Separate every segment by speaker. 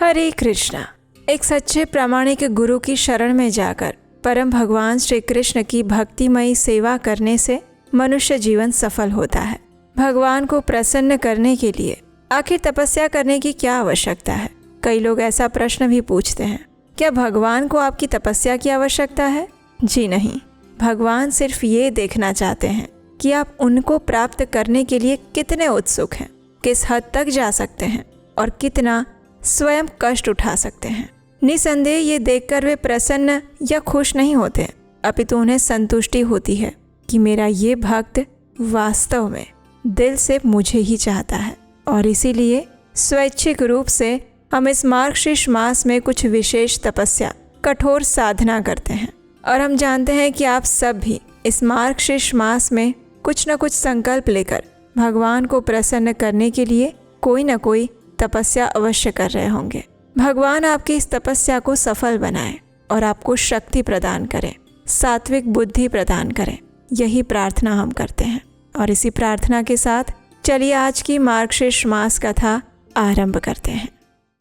Speaker 1: हरे कृष्णा। एक सच्चे प्रामाणिक गुरु की शरण में जाकर परम भगवान श्री कृष्ण की भक्तिमयी सेवा करने से मनुष्य जीवन सफल होता है। भगवान को प्रसन्न करने के लिए आखिर तपस्या करने की क्या आवश्यकता है? कई लोग ऐसा प्रश्न भी पूछते हैं, क्या भगवान को आपकी तपस्या की आवश्यकता है? जी नहीं, भगवान सिर्फ ये देखना चाहते हैं कि आप उनको प्राप्त करने के लिए कितने उत्सुक हैं, किस हद तक जा सकते हैं और कितना स्वयं कष्ट उठा सकते हैं। निसंदेह ये देखकर वे प्रसन्न या खुश नहीं होते, अपितु उन्हें संतुष्टि होती है कि मेरा ये भक्त वास्तव में दिल से मुझे ही चाहता है। और इसीलिए स्वैच्छिक रूप से हम इस मार्गशीर्ष मास में कुछ विशेष तपस्या, कठोर साधना करते हैं। और हम जानते हैं कि आप सब भी इस मार्गशीर्ष मास में कुछ न कुछ संकल्प लेकर भगवान को प्रसन्न करने के लिए कोई न कोई तपस्या अवश्य कर रहे होंगे। भगवान आपकी इस तपस्या को सफल बनाए और आपको शक्ति प्रदान करें, सात्विक बुद्धि प्रदान करें, यही प्रार्थना हम करते हैं। और इसी प्रार्थना के साथ चलिए आज की मार्गशीर्ष मास कथा आरंभ करते हैं।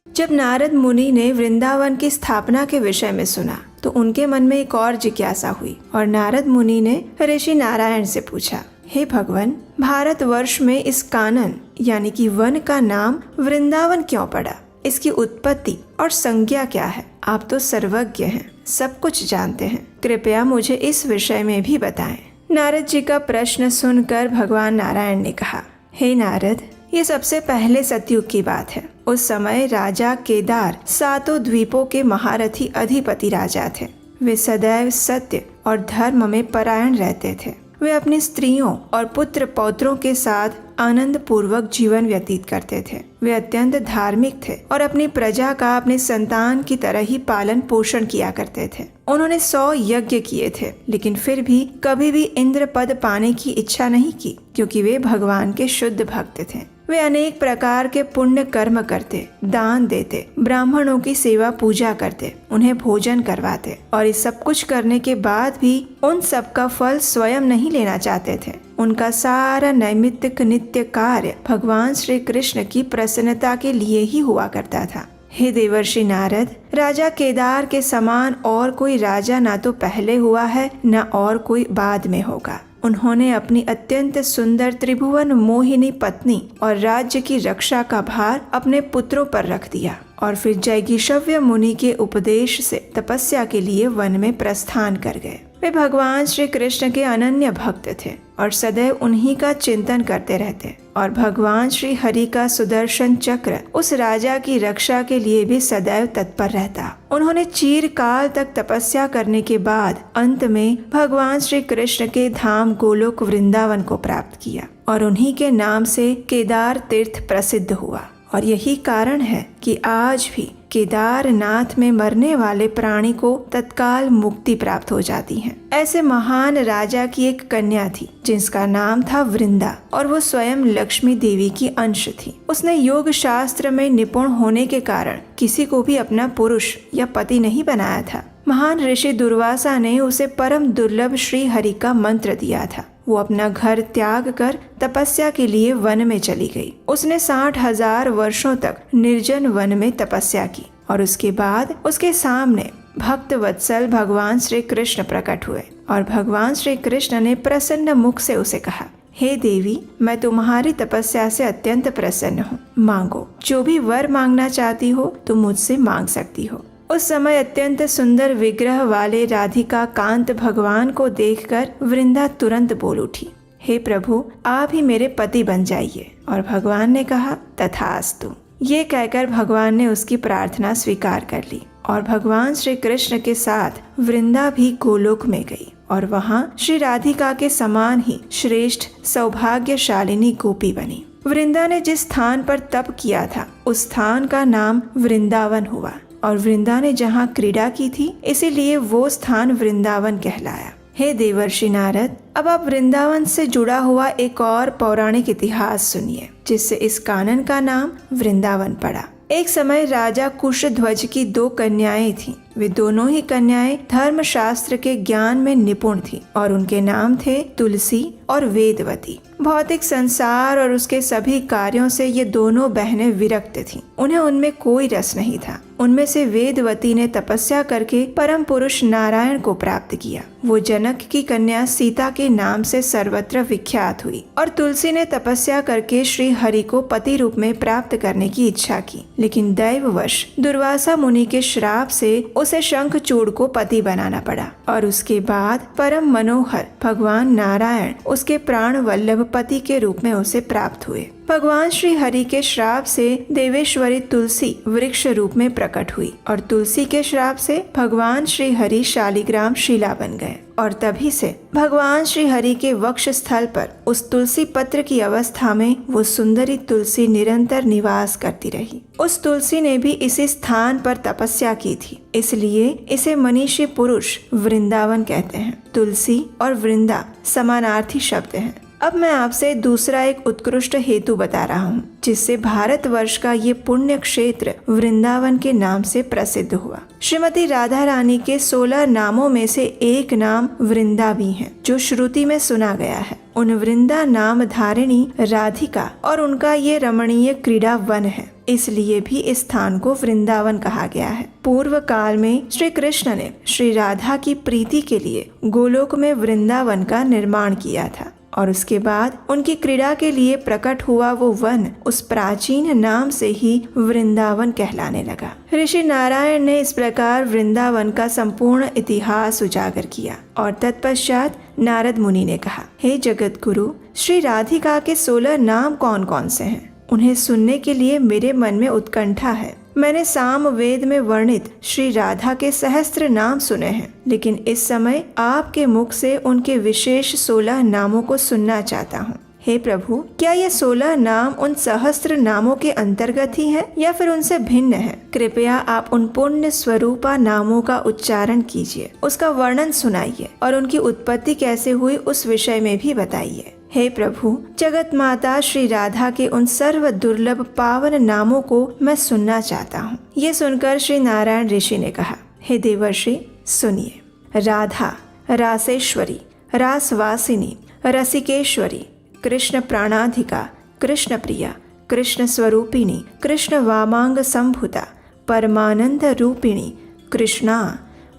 Speaker 1: जब नारद मुनि ने वृंदावन की स्थापना के विषय में सुना तो उनके मन में एक और जिज्ञासा हुई और नारद मुनि ने ऋषि नारायण से पूछा, हे भगवान, भारतवर्ष में इस कानन यानी कि वन का नाम वृंदावन क्यों पड़ा? इसकी उत्पत्ति और संज्ञा क्या है? आप तो सर्वज्ञ हैं, सब कुछ जानते हैं, कृपया मुझे इस विषय में भी बताएं। नारद जी का प्रश्न सुनकर भगवान नारायण ने कहा, हे नारद, ये सबसे पहले सतयुग की बात है। उस समय राजा केदार 7 द्वीपों के महारथी अधिपति राजा थे। वे सदैव सत्य और धर्म में परायण रहते थे। वे अपनी स्त्रियों और पुत्र पौत्रों के साथ आनंद पूर्वक जीवन व्यतीत करते थे। वे अत्यंत धार्मिक थे और अपनी प्रजा का अपने संतान की तरह ही पालन पोषण किया करते थे। उन्होंने 100 यज्ञ किए थे, लेकिन फिर भी कभी भी इंद्र पद पाने की इच्छा नहीं की, क्योंकि वे भगवान के शुद्ध भक्त थे। वे अनेक प्रकार के पुण्य कर्म करते, दान देते, ब्राह्मणों की सेवा पूजा करते, उन्हें भोजन करवाते और इस सब कुछ करने के बाद भी उन सब का फल स्वयं नहीं लेना चाहते थे। उनका सारा नैमित्तिक नित्य कार्य भगवान श्री कृष्ण की प्रसन्नता के लिए ही हुआ करता था। हे देवर्षि नारद, राजा केदार के समान और कोई राजा ना तो पहले हुआ है न और कोई बाद में होगा। उन्होंने अपनी अत्यंत सुंदर त्रिभुवन मोहिनी पत्नी और राज्य की रक्षा का भार अपने पुत्रों पर रख दिया और फिर जैगिषव्य मुनि के उपदेश से तपस्या के लिए वन में प्रस्थान कर गए। वे भगवान श्री कृष्ण के अनन्य भक्त थे और सदैव उन्हीं का चिंतन करते रहते और भगवान श्री हरि का सुदर्शन चक्र उस राजा की रक्षा के लिए भी सदैव तत्पर रहता। उन्होंने चिरकाल तक तपस्या करने के बाद अंत में भगवान श्री कृष्ण के धाम गोलोक वृंदावन को प्राप्त किया और उन्हीं के नाम से केदार तीर्थ प्रसिद्ध हुआ। और यही कारण है कि आज भी केदारनाथ में मरने वाले प्राणी को तत्काल मुक्ति प्राप्त हो जाती है। ऐसे महान राजा की एक कन्या थी जिसका नाम था वृंदा और वो स्वयं लक्ष्मी देवी की अंश थी। उसने योग शास्त्र में निपुण होने के कारण किसी को भी अपना पुरुष या पति नहीं बनाया था। महान ऋषि दुर्वासा ने उसे परम दुर्लभ श्री हरि का मंत्र दिया था। वो अपना घर त्याग कर तपस्या के लिए वन में चली गई। उसने 60,000 वर्षों तक निर्जन वन में तपस्या की और उसके बाद उसके सामने भक्त वत्सल भगवान श्री कृष्ण प्रकट हुए और भगवान श्री कृष्ण ने प्रसन्न मुख से उसे कहा, हे देवी, मैं तुम्हारी तपस्या से अत्यंत प्रसन्न हूँ। मांगो, जो भी वर मांगना चाहती हो तुम मुझसे मांग सकती हो। उस समय अत्यंत सुंदर विग्रह वाले राधिका कांत भगवान को देखकर वृंदा तुरंत बोल उठी, हे प्रभु, आप ही मेरे पति बन जाइए। और भगवान ने कहा, तथास्तु। ये कहकर भगवान ने उसकी प्रार्थना स्वीकार कर ली और भगवान श्री कृष्ण के साथ वृंदा भी गोलोक में गई और वहाँ श्री राधिका के समान ही श्रेष्ठ सौभाग्यशालिनी गोपी बनी। वृंदा ने जिस स्थान पर तप किया था उस स्थान का नाम वृंदावन हुआ और वृंदा ने जहाँ क्रीड़ा की थी इसीलिए वो स्थान वृंदावन कहलाया। हे देवर्षि नारद, अब आप वृंदावन से जुड़ा हुआ एक और पौराणिक इतिहास सुनिए जिससे इस कानन का नाम वृंदावन पड़ा। एक समय राजा कुशध्वज की 2 कन्याएं थीं। वे दोनों ही कन्याएं धर्मशास्त्र के ज्ञान में निपुण थीं और उनके नाम थे तुलसी और वेदवती। भौतिक संसार और उसके सभी कार्यों से ये दोनों बहनें विरक्त थीं। उन्हें उनमें कोई रस नहीं था। उनमें से वेदवती ने तपस्या करके परम पुरुष नारायण को प्राप्त किया। वो जनक की कन्या सीता के नाम से सर्वत्र विख्यात हुई और तुलसी ने तपस्या करके श्री हरि को पति रूप में प्राप्त करने की इच्छा की, लेकिन दैववश दुर्वासा मुनि के श्राप से उसे शंखचूड़ को पति बनाना पड़ा और उसके बाद परम मनोहर भगवान नारायण उसके प्राण वल्लभ पति के रूप में उसे प्राप्त हुए। भगवान श्री हरि के श्राप से देवेश्वरी तुलसी वृक्ष रूप में प्रकट हुई और तुलसी के श्राप से भगवान श्री हरि शालिग्राम शिला बन गए और तभी से भगवान श्री हरि के वक्ष स्थल पर उस तुलसी पत्र की अवस्था में वो सुंदरी तुलसी निरंतर निवास करती रही। उस तुलसी ने भी इसी स्थान पर तपस्या की थी, इसलिए इसे मनीषी पुरुष वृंदावन कहते हैं। तुलसी और वृंदा समानार्थी शब्द हैं। अब मैं आपसे दूसरा एक उत्कृष्ट हेतु बता रहा हूँ जिससे भारतवर्ष का ये पुण्य क्षेत्र वृंदावन के नाम से प्रसिद्ध हुआ। श्रीमती राधा रानी के 16 नामों में से एक नाम वृंदा भी है, जो श्रुति में सुना गया है। उन वृंदा नाम धारिणी राधिका और उनका ये रमणीय क्रीड़ा वन है, इसलिए भी इस स्थान को वृंदावन कहा गया है। पूर्व काल में श्री कृष्ण ने श्री राधा की प्रीति के लिए गोलोक में वृंदावन का निर्माण किया था और उसके बाद उनकी क्रीड़ा के लिए प्रकट हुआ वो वन उस प्राचीन नाम से ही वृंदावन कहलाने लगा। ऋषि नारायण ने इस प्रकार वृंदावन का संपूर्ण इतिहास उजागर किया और तत्पश्चात नारद मुनि ने कहा, हे जगत गुरु, श्री राधिका के 16 नाम कौन कौन से हैं? उन्हें सुनने के लिए मेरे मन में उत्कंठा है। मैंने साम वेद में वर्णित श्री राधा के सहस्त्र नाम सुने हैं, लेकिन इस समय आपके मुख से उनके विशेष 16 नामों को सुनना चाहता हूँ। हे प्रभु, क्या ये 16 नाम उन सहस्त्र नामों के अंतर्गत ही हैं या फिर उनसे भिन्न हैं? कृपया आप उन पुण्य स्वरूपा नामों का उच्चारण कीजिए, उसका वर्णन सुनाइए और उनकी उत्पत्ति कैसे हुई उस विषय में भी बताइए। हे प्रभु, जगत माता श्री राधा के उन सर्व दुर्लभ पावन नामों को मैं सुनना चाहता हूँ। ये सुनकर श्री नारायण ऋषि ने कहा, हे देवर्षि, सुनिए। राधा, रासेश्वरी, रासवासिनी, रसिकेश्वरी, कृष्ण प्राणाधिका, कृष्ण प्रिया, कृष्ण स्वरूपिणी, कृष्ण वामांग संभुता, परमानंद रूपिणी, कृष्णा,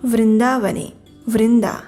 Speaker 1: वृंदावनी, वृंदा,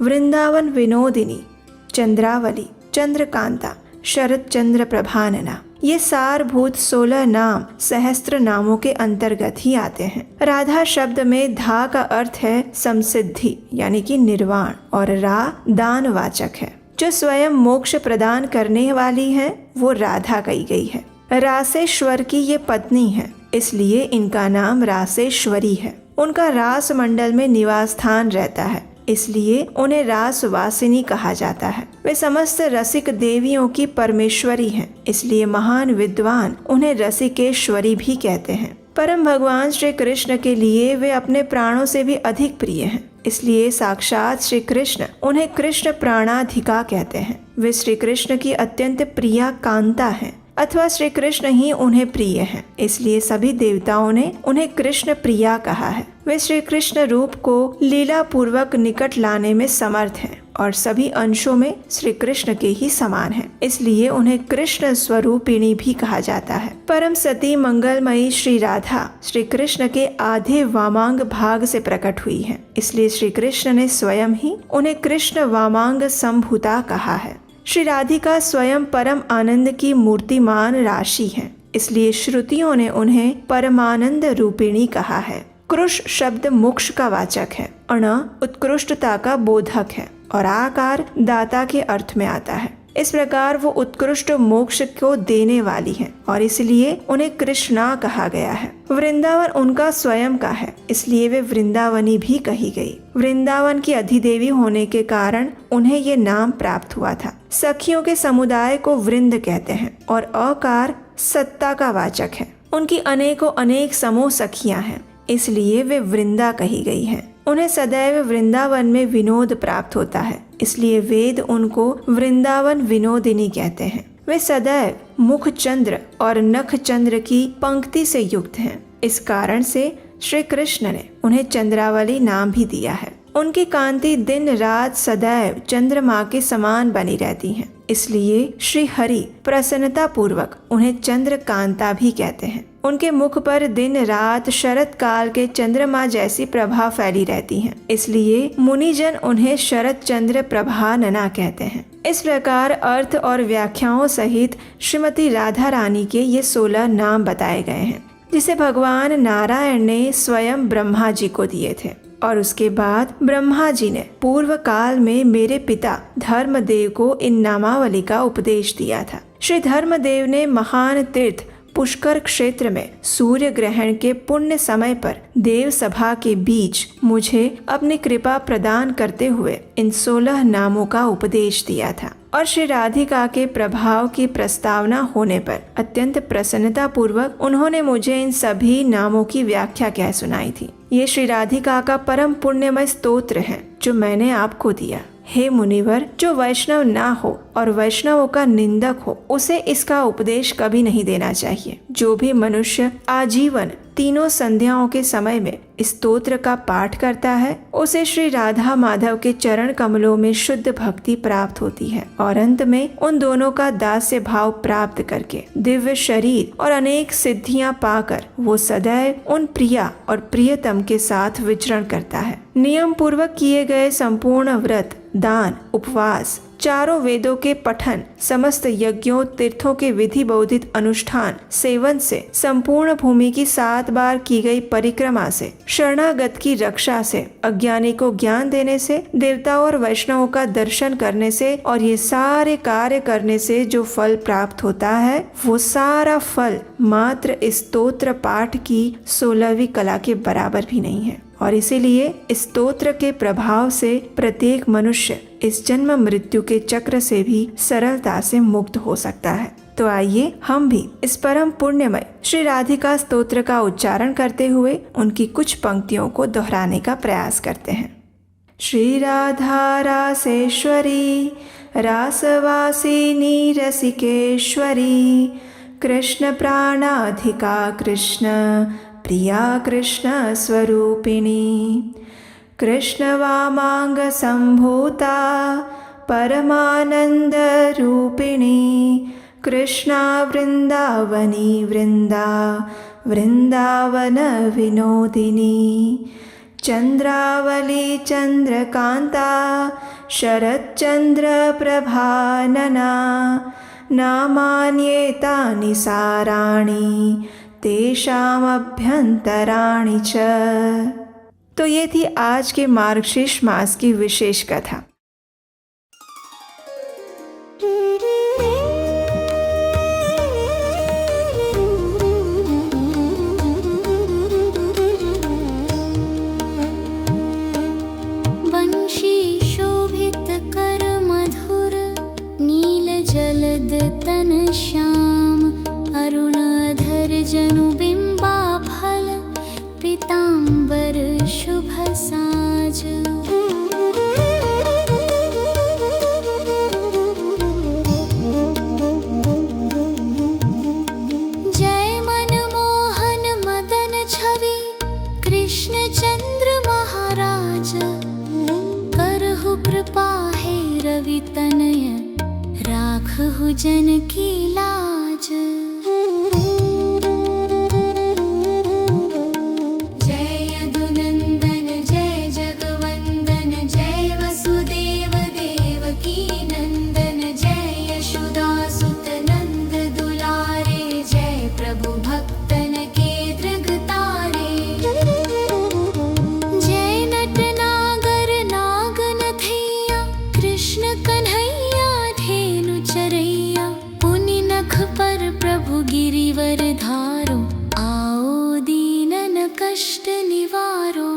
Speaker 1: वृंदावन विनोदिनी, चंद्रावली, चंद्रकांता, शरद चंद्र प्रभानना। ये सारभूत 16 नाम सहस्त्र नामों के अंतर्गत ही आते हैं। राधा शब्द में धा का अर्थ है समसिद्धि यानी कि निर्वाण और रा दान वाचक है। जो स्वयं मोक्ष प्रदान करने वाली है वो राधा कही गई है। रासेश्वर की ये पत्नी है, इसलिए इनका नाम रासेश्वरी है। उनका रास मंडल में निवास स्थान रहता है, इसलिए उन्हें रासवासिनी कहा जाता है। वे समस्त रसिक देवियों की परमेश्वरी हैं, इसलिए महान विद्वान उन्हें रसिकेश्वरी भी कहते हैं। परम भगवान श्री कृष्ण के लिए वे अपने प्राणों से भी अधिक प्रिय हैं, इसलिए साक्षात श्री कृष्ण उन्हें कृष्ण प्राणाधिका कहते हैं। वे श्री कृष्ण की अत्यंत प्रिया कांता हैं अथवा श्री कृष्ण ही उन्हें प्रिय हैं, इसलिए सभी देवताओं ने उन्हें कृष्ण प्रिया कहा है। वे श्री कृष्ण रूप को लीला पूर्वक निकट लाने में समर्थ हैं और सभी अंशों में श्री कृष्ण के ही समान हैं, इसलिए उन्हें कृष्ण स्वरूपिणी भी कहा जाता है। परम सती मंगलमयी श्री राधा श्री कृष्ण के आधे वामांग भाग से प्रकट हुई है, इसलिए श्री कृष्ण ने स्वयं ही उन्हें कृष्ण वामांग संभूता कहा है। श्री राधिका स्वयं परम आनंद की मूर्तिमान राशि हैं, इसलिए श्रुतियों ने उन्हें परमानंद रूपिणी कहा है। कृष शब्द मोक्ष का वाचक है, अण उत्कृष्टता का बोधक है और आकार दाता के अर्थ में आता है। इस प्रकार वो उत्कृष्ट मोक्ष को देने वाली है और इसलिए उन्हें कृष्णा कहा गया है। वृंदावन उनका स्वयं का है, इसलिए वे वृंदावनी भी कही गई। वृंदावन की अधिदेवी होने के कारण उन्हें ये नाम प्राप्त हुआ था। सखियों के समुदाय को वृंद कहते हैं और अकार सत्ता का वाचक है। उनकी अनेकों अनेक समूह सखियां हैं, इसलिए वे वृंदा कही गई हैं। उन्हें सदैव वृंदावन में विनोद प्राप्त होता है, इसलिए वेद उनको वृंदावन विनोदिनी कहते हैं। वे सदैव मुख चंद्र और नख चंद्र की पंक्ति से युक्त हैं। इस कारण से श्री कृष्ण ने उन्हें चंद्रावली नाम भी दिया है। उनकी कांति दिन रात सदैव चंद्रमा के समान बनी रहती है, इसलिए श्री हरि प्रसन्नता पूर्वक उन्हें चंद्रकांता भी कहते हैं। उनके मुख पर दिन रात शरद काल के चंद्रमा जैसी प्रभा फैली रहती है, इसलिए मुनिजन उन्हें शरद चंद्र प्रभा नना कहते हैं। इस प्रकार अर्थ और व्याख्याओं सहित श्रीमती राधा रानी के ये 16 नाम बताए गए हैं, जिसे भगवान नारायण ने स्वयं ब्रह्मा जी को दिए थे। और उसके बाद ब्रह्मा जी ने पूर्व काल में मेरे पिता धर्मदेव को इन नामावली का उपदेश दिया था। श्री धर्मदेव ने महान तीर्थ पुष्कर क्षेत्र में सूर्य ग्रहण के पुण्य समय पर देव सभा के बीच मुझे अपनी कृपा प्रदान करते हुए इन 16 नामों का उपदेश दिया था। और श्री राधिका के प्रभाव की प्रस्तावना होने पर अत्यंत प्रसन्नता पूर्वक उन्होंने मुझे इन सभी नामों की व्याख्या कह सुनाई थी। ये श्री राधिका का परम पुण्यमय स्तोत्र है जो मैंने आपको दिया। हे मुनिवर, जो वैष्णव ना हो और वैष्णवों का निंदक हो उसे इसका उपदेश कभी नहीं देना चाहिए। जो भी मनुष्य आजीवन तीनों संध्याओं के समय में इस स्तोत्र का पाठ करता है उसे श्री राधा माधव के चरण कमलों में शुद्ध भक्ति प्राप्त होती है और अंत में उन दोनों का दास्य भाव प्राप्त करके दिव्य शरीर और अनेक सिद्धियां पाकर वो सदैव उन प्रिया और प्रियतम के साथ विचरण करता है। नियम पूर्वक किए गए संपूर्ण व्रत, दान, उपवास, चारों वेदों के पठन, समस्त यज्ञों तीर्थों के विधि बौद्धित अनुष्ठान, सेवन से, संपूर्ण भूमि की 7 बार की गई परिक्रमा से, शरणागत की रक्षा से, अज्ञानी को ज्ञान देने से, देवताओं और वैष्णवों का दर्शन करने से और ये सारे कार्य करने से जो फल प्राप्त होता है वो सारा फल मात्र इस स्तोत्र पाठ की 16वीं कला के बराबर भी नहीं है। और इसीलिए इस स्तोत्र के प्रभाव से प्रत्येक मनुष्य इस जन्म मृत्यु के चक्र से भी सरलता से मुक्त हो सकता है। तो आइए हम भी इस परम पुण्यमय श्री राधिका स्तोत्र का उच्चारण करते हुए उनकी कुछ पंक्तियों को दोहराने का प्रयास करते हैं। श्री राधा रासेश्वरी रासवासिनी रसिकेश्वरी कृष्ण प्राणाधिका कृष्ण प्रिया कृष्ण स्वरूपिणी कृष्ण वामांग संभूता परमानंद रूपिणी कृष्णा वृंदावनी वृंदावन विनोदिनी चंद्रावली चंद्रकांता शरच्चंद्र प्रभानना नामान्येतानि साराणि तेषामभ्यंतराणि च। तो ये थी आज के मार्गशीर्ष मास की विशेष कथा।
Speaker 2: वंशी शोभित कर मधुर नील जलद तन श्याम अरुणधर जनु बिंबा फल पीतांबर शुभ साज जय मनमोहन मदन छवि कृष्ण चंद्र महाराज करहु कृपा है रवि तनय राखहु जन की लाज। गिरिवर धारो आओ दीनन कष्ट निवारो।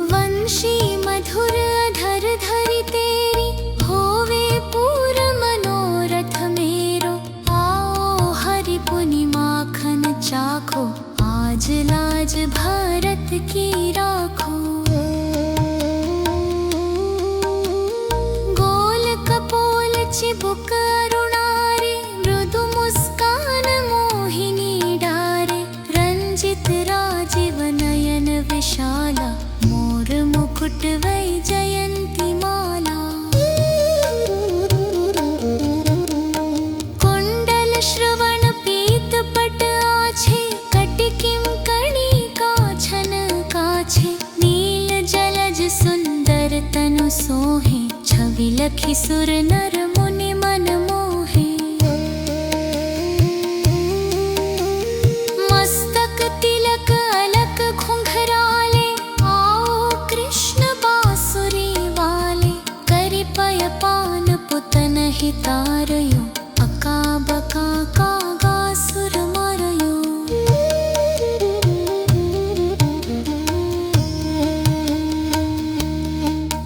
Speaker 2: वंशी मधुर अधर धरि तेरी होवे पूर मनोरथ मेरो आओ हरि पुनि माखन चाखो आज लाज भारत की राखो। चिबुक अरुणा लखी लखी सुर नर मुनि मन मोहे। मस्तक तिलक अलक घुंघराले, आओ कृष्ण बांसुरी वाले। करि पय पान पुतन हितारयो, अका बका कागा सुर मारयो।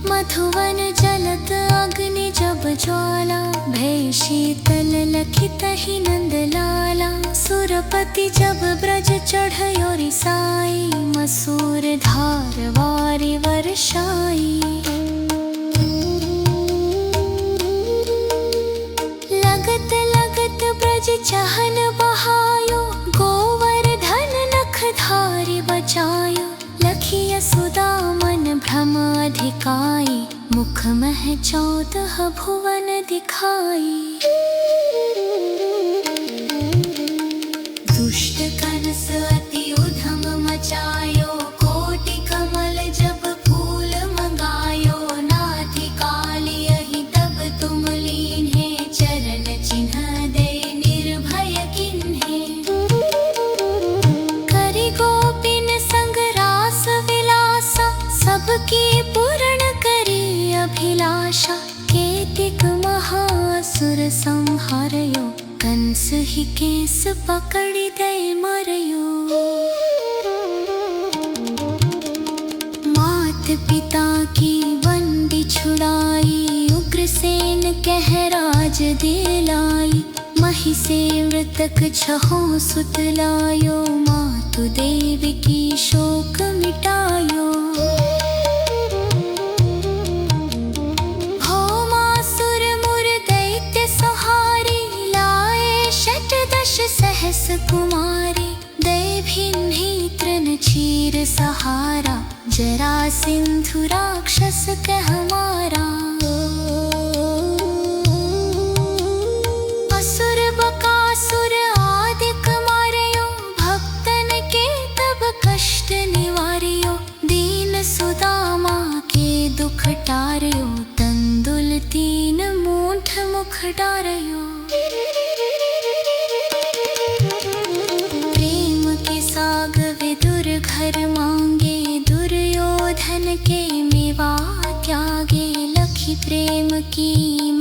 Speaker 2: मधुवन जलत अग्नि जब ज्वाला, भय शीतल लखी तहि नंद लाला। सुरपति जब ब्रज चढ़यो रिसाई, मसूर धार वारि वर्षाई। लगत लगत ब्रज चहन बहायो, गोवर्धन नख धारि बचायो। लखी यशोदा मन भ्रम अधिकाई, मुख मह 14 भुवन दिखाई। दुष्ट कंस अति उधम मचायो, कोटि कमल जब फूल मंगायो। नाथि काली यही तब तुम लीन्हे, चरण चिन्ह दे निर्भय किन्हे। करि गोपिन संग रास विलासा, सबकी पूर्ण करी अभिलाषा। केतिक महासुर संहारयो, कंस ही केस पकड़ि दय मरयो। मात पिता की बंदी छुड़ाई, उग्रसेन कह राज दिलाई। मही से मृतक 6 सुत लायो, मातु देव की शोक मिटायो। भौमासुर मुर दैत्य संहारी, लाए 8 सहस कुमारी। दय भिन्ही तृण चीर सहारा, जरा सिंधु राक्षस कह मारा। असुर बकासुर आदिक मारयो, भक्तन के तब कष्ट निवार्यो। दीन सुदामा के दुख टार्यो, तंदुल 3 मूठ मुख डारयो। प्रेम के साग विदुर घर मांगे, दुर्योधन के मेवा त्यागे। लखी प्रेम की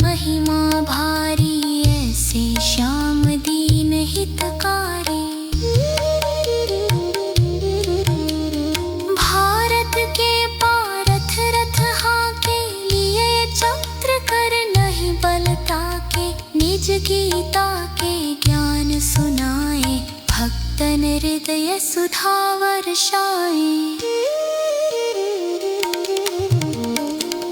Speaker 2: महिमा भारी, ऐसे श्याम दीन हितकारी। भारत के पारथ रथ हाके, लिए चक्र कर नहीं बलता के। निज गीता के ज्ञान सुनाए, भक्तन हृदय सुधा वर्षाए।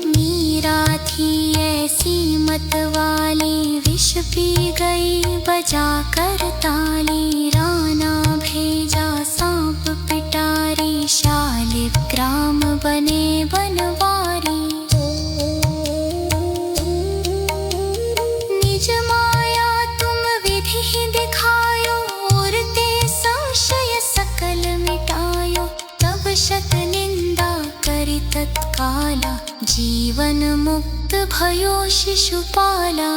Speaker 2: मीरा थी ऐसी मत वाली, विष पी गई बजा कर ताली। राना भेजा सांप पिटारी, शालिग्राम बने बनवारी। निज माया तुम विधि ही दिखायो, उरते संशय सकल मिटायो। तब शत निंदा करि तत्काला, जीवन मुक्त भयो शिशुपाला।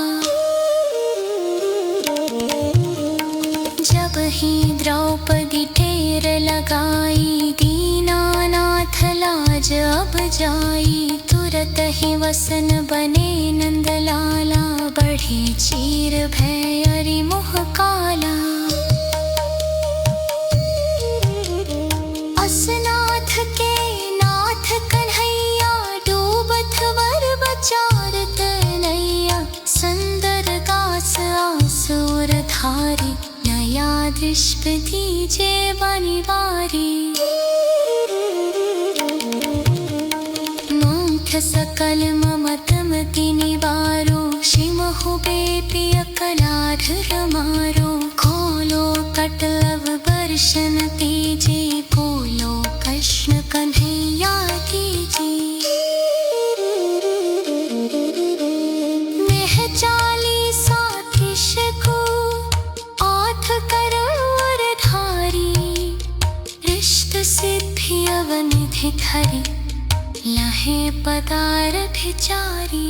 Speaker 2: जब ही द्रौपदी ढेर लगाई, दीनानाथ लाज अब जाई। तुरत ही वसन बने नंदलाला, बढ़े चीर भय अरि मोह काला। असनाथ के नाथ कन्हैया, डूबत वर बचारत नैया। संदर गास आसुर धारी, नया दृष्टि दीजे बनिवारी। मूठ सकल ममतम निवारो, शिमहु बेपि अकलाधर मारो। खोलो कटलव वर्षन तेजे, बोलो कृष्ण कन्हैया कीजे। नेह 40 कृष्ण को, आठ करण वर धारी। रिष्ट सिद्धि अवनिधि धरि, लहे पदार्थ चारी।